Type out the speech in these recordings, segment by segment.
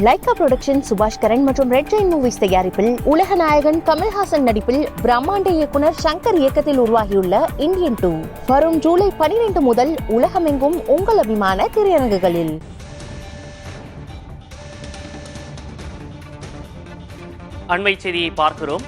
Lyca production சுபாஷ் கரன் மற்றும் red Jain movies தயாரிப்பில் உலக நாயகன் கமல்ஹாசன் நடிப்பில் பிரம்மாண்ட இயக்குனர் சங்கர் இயக்கத்தில் உருவாகியுள்ள இந்தியன் 2 வரும் ஜூலை 12 முதல் உலகமெங்கும் உங்கள் அபிமான திரையரங்குகளில். அண்மை செய்தியை பார்க்கிறோம்.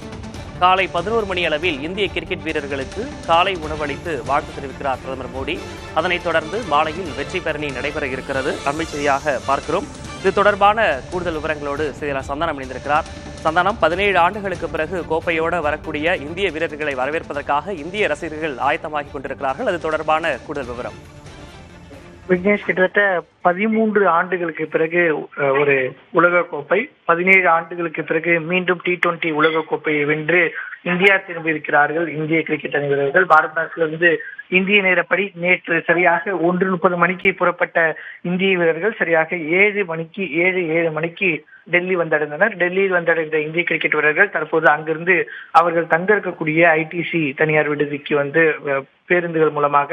காலை 11 மணி அளவில் இந்திய கிரிக்கெட் வீரர்களுக்கு காலை உணவளித்து வாழ்த்து தெரிவிக்கிறார் பிரதமர் மோடி. அதனைத் தொடர்ந்து மாலையில் வெற்றி பேரணி நடைபெற இருக்கிறது. அண்மை செய்தியாக பார்க்கிறோம். இது தொடர்பான கூடுதல் விவரங்களோடு செய்தியாளர் சந்தானம் இணைந்திருக்கிறார். சந்தானம், 17 ஆண்டுகளுக்கு பிறகு கோப்பையோடு வரக்கூடிய இந்திய வீரர்களை வரவேற்பதற்காக இந்திய ரசிகர்கள் ஆயத்தமாகிக் கொண்டிருக்கிறார்கள். அது தொடர்பான கூடுதல் விவரம். விக்னேஷ், கிட்டத்தட்ட 13 ஆண்டுகளுக்கு பிறகு ஒரு உலகக்கோப்பை, 17 ஆண்டுகளுக்கு பிறகு மீண்டும் T20 உலகக்கோப்பையை வென்று இந்தியா திரும்பியிருக்கிறார்கள் இந்திய கிரிக்கெட் அணி வீரர்கள். பாரதாசிலிருந்து இந்திய நேரப்படி நேற்று சரியாக 1:30 மணிக்கு புறப்பட்ட இந்திய வீரர்கள் சரியாக 7 மணிக்கு டெல்லி வந்தடைந்தனர். டெல்லியில் வந்தடைந்த இந்திய கிரிக்கெட் வீரர்கள் தற்போது அங்கிருந்து அவர்கள் தங்க இருக்கக்கூடிய ITC தனியார் விடுதிக்கு வந்து பேருந்துகள் மூலமாக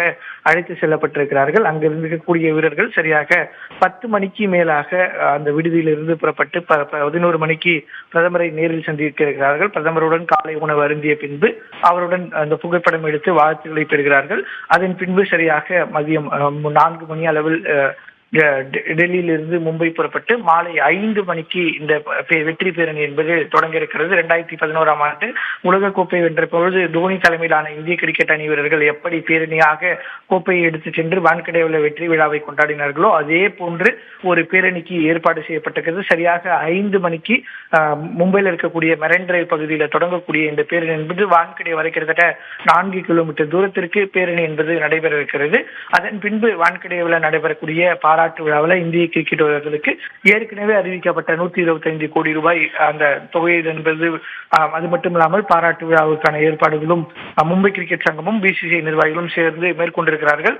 அழைத்து செல்லப்பட்டிருக்கிறார்கள். அங்கிருந்து இருக்கக்கூடிய வீரர்கள் சரியாக 10 மணிக்கு மேலாக அந்த விடுதியிலிருந்து புறப்பட்டு 11 மணிக்கு பிரதமரை நேரில் சந்திக்க இருக்கிறார்கள். பிரதமருடன் காலை உணவு அருந்திய பின்பு அவருடன் அந்த புகைப்படம் எடுத்து வாழ்த்துக்களை பெறுகிறார்கள். அதன் பின்பு சரியாக மதியம் 4 மணி அளவில் டெல்லியிலிருந்து மும்பை புறப்பட்டு மாலை 5 மணிக்கு இந்த வெற்றி பேரணி என்பது தொடங்க இருக்கிறது. 2011ஆம் ஆண்டு உலகக்கோப்பை வென்ற பொழுது தோனி தலைமையிலான இந்திய கிரிக்கெட் அணி வீரர்கள் எப்படி பேரணியாக கோப்பையை எடுத்து சென்று வான்கடையுள்ள வெற்றி விழாவை கொண்டாடினார்களோ அதே போன்று ஒரு பேரணிக்கு ஏற்பாடு செய்யப்பட்டிருக்கிறது. சரியாக 5 மணிக்கு மும்பையில் இருக்கக்கூடிய மெரைன் டிரைவ் பகுதியில் தொடங்கக்கூடிய இந்த பேரணி என்பது வான்கடை வரை கிட்டத்தட்ட 4 கிலோமீட்டர் தூரத்திற்கு பேரணி என்பது நடைபெற இருக்கிறது. அதன் பின்பு வான்கடையில் நடைபெறக்கூடிய பாராட்டு விழாவில் இந்திய கிரிக்கெட் வீரர்களுக்கு ஏற்கனவே அறிவிக்கப்பட்ட 125 கோடி ரூபாய் அந்த தொகை என்பது, அது மட்டும் இல்லாமல் பாராட்டு விழாவுக்கான ஏற்பாடுகளும் மும்பை கிரிக்கெட் சங்கமும் BCCI நிர்வாகிகளும் சேர்ந்து மேற்கொண்டிருக்கிறார்கள்.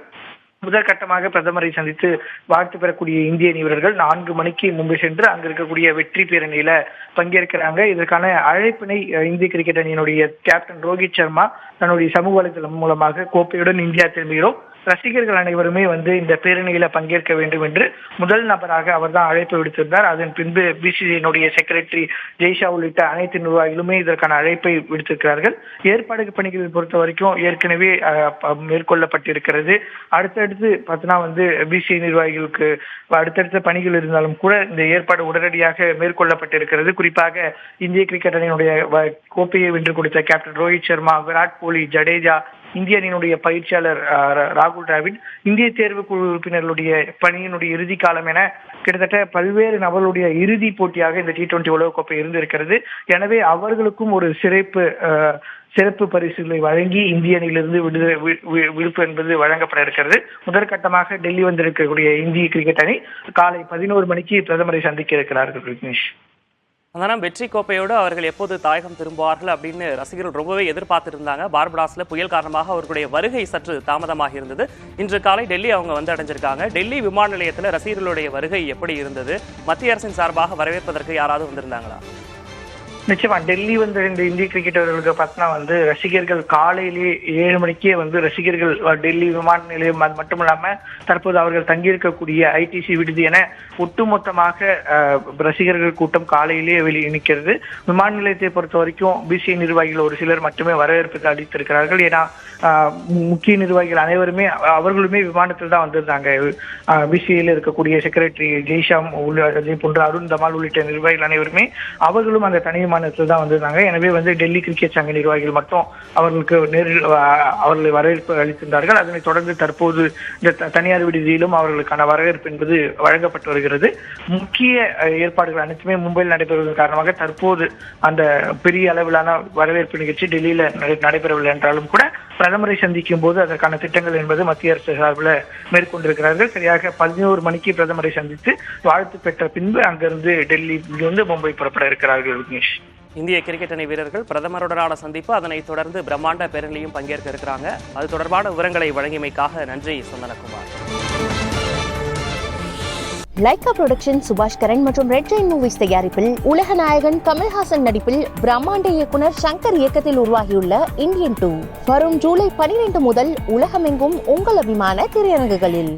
முதற்கட்டமாக பிரதமரை சந்தித்து வாழ்த்து பெறக்கூடிய இந்திய வீரர்கள் 4 மணிக்கு மும்பை சென்று அங்க இருக்கக்கூடிய வெற்றி பேரணியில பங்கேற்கிறாங்க. இதற்கான அழைப்பினை இந்திய கிரிக்கெட் அணியினுடைய கேப்டன் ரோஹித் சர்மா தன்னுடைய சமூக வலைதளம் மூலமாக கோப்பையுடன் இந்தியா திரும்புகிறோம், ரசிகர்கள் அனைவருமே வந்து இந்த பேரணியில பங்கேற்க வேண்டும் என்று முதல் நபராக அவர் தான் அழைப்பு விடுத்திருந்தார். அதன் பின்பு BCCI செக்ரட்டரி ஜெய்ஷா உள்ளிட்ட அனைத்து நிர்வாகிகளுமே இதற்கான அழைப்பை விடுத்திருக்கிறார்கள். ஏற்பாடு பணிகளை பொறுத்த வரைக்கும் ஏற்கனவே மேற்கொள்ளப்பட்டிருக்கிறது. அடுத்தடுத்து பார்த்தீங்கன்னா வந்து BCCI நிர்வாகிகளுக்கு அடுத்தடுத்த பணிகள் இருந்தாலும் கூட இந்த ஏற்பாடு உடனடியாக மேற்கொள்ளப்பட்டிருக்கிறது. குறிப்பாக இந்திய கிரிக்கெட் அணியினுடைய கோப்பையை வென்று கொடுத்த கேப்டன் ரோஹித் சர்மா, விராட் கோலி, ஜடேஜா, இந்திய அணியினுடைய பயிற்சியாளர் ராகுல் டிராவிட், இந்திய தேர்வு குழு உறுப்பினர்களுடைய பணியினுடைய இறுதி காலம் என கிட்டத்தட்ட பல்வேறு நபர்களுடைய இறுதி போட்டியாக இந்த T20 உலகக்கோப்பை இருந்திருக்கிறது. எனவே அவர்களுக்கும் ஒரு சிறப்பு பரிசுகளை வழங்கி இந்திய அணியிலிருந்து விடுப்பு என்பது வழங்கப்பட இருக்கிறது. முதற்கட்டமாக டெல்லி வந்திருக்கக்கூடிய இந்திய கிரிக்கெட் அணி காலை 11 மணிக்கு பிரதமரை சந்திக்க இருக்கிறார்கள். விக்னேஷ், அதனால் வெற்றி கோப்பையோடு அவர்கள் எப்போது தாயகம் திரும்புவார்கள் அப்படின்னு ரசிகர்கள் ரொம்பவே எதிர்பார்த்திருந்தாங்க. பார்படாஸ்ல புயல் காரணமாக அவர்களுடைய வருகை சற்று தாமதமாக இருந்தது. இன்று காலை டெல்லி அவங்க வந்து அடைஞ்சிருக்காங்க. டெல்லி விமான நிலையத்தில் ரசிகர்களுடைய வருகை எப்படி இருந்தது? மத்திய அரசின் சார்பாக வரவேற்பதற்கு யாராவது வந்திருந்தாங்களா? நிச்சயமா டெல்லி வந்து இந்த இந்திய கிரிக்கெட் வீரர்களுக்கு பார்த்தா வந்து ரசிகர்கள் காலையிலேயே 7 மணிக்கே வந்து ரசிகர்கள் டெல்லி விமான நிலையம், அது மட்டும் இல்லாம தற்போது அவர்கள் தங்கியிருக்கக்கூடிய ITC விடுதி என ஒட்டுமொத்தமாக ரசிகர்கள் கூட்டம் காலையிலேயே வெளியே நிற்கிறது. விமான நிலையத்தை பொறுத்த வரைக்கும் BCCI நிர்வாகிகள் ஒரு சிலர் மட்டுமே வரவேற்புக்கு அளித்திருக்கிறார்கள். ஏன்னா முக்கிய நிர்வாகிகள் அனைவருமே அவர்களுமே விமானத்தில் தான் வந்திருந்தாங்க. BCCIயில் இருக்கக்கூடிய செக்ரட்டரி ஜெய்ஷா அதே போன்று அருண் தமால் உள்ளிட்ட நிர்வாகிகள் அனைவருமே அவர்களும் அந்த தனி விமானத்தில் தான் வந்திருந்தாங்க. எனவே வந்து டெல்லி கிரிக்கெட் சங்க நிர்வாகிகள் மட்டும் அவர்களுக்கு நேரில் அவர்களை வரவேற்பு அளித்திருந்தார்கள். அதனைத் தொடர்ந்து தற்போது இந்த தனியார் விடுதியிலும் அவர்களுக்கான வரவேற்பு என்பது வழங்கப்பட்டு வருகிறது. முக்கிய ஏற்பாடுகள் அனைத்துமே மும்பையில் நடைபெறுவதன் காரணமாக தற்போது அந்த பெரிய அளவிலான வரவேற்பு நிகழ்ச்சி டெல்லியில நடைபெறவில்லை என்றாலும் கூட பிரதமரை சந்திக்கும் போது அதற்கான திட்டங்கள் என்பது மத்திய அரசு சார்பில் மேற்கொண்டிருக்கிறார்கள். சரியாக 11 மணிக்கு பிரதமரை சந்தித்து வாழ்த்து பெற்ற பின்பு அங்கிருந்து டெல்லியிலிருந்து மும்பை புறப்பட இருக்கிறார்கள். விக்னேஷ், இந்திய கிரிக்கெட் அணி வீரர்கள் பிரதமருடனான சந்திப்பு, அதனைத் தொடர்ந்து பிரம்மாண்ட பேரணியும் பங்கேற்க இருக்கிறாங்க. அது தொடர்பான விவரங்களை வழங்கியமைக்காக நன்றி சந்தனகுமார். லைகா புரொடக்ஷன் சுபாஷ் கரன் மற்றும் ரெட் ஜெயின் மூவிஸ் தயாரிப்பில் உலக நாயகன் கமல்ஹாசன் நடிப்பில் பிரம்மாண்ட இயக்குனர் சங்கர் இயக்கத்தில் உருவாகியுள்ள இந்தியன் 2 வரும் ஜூலை 12 முதல் உலகமெங்கும் உங்கள் அபிமான திரையரங்குகளில்.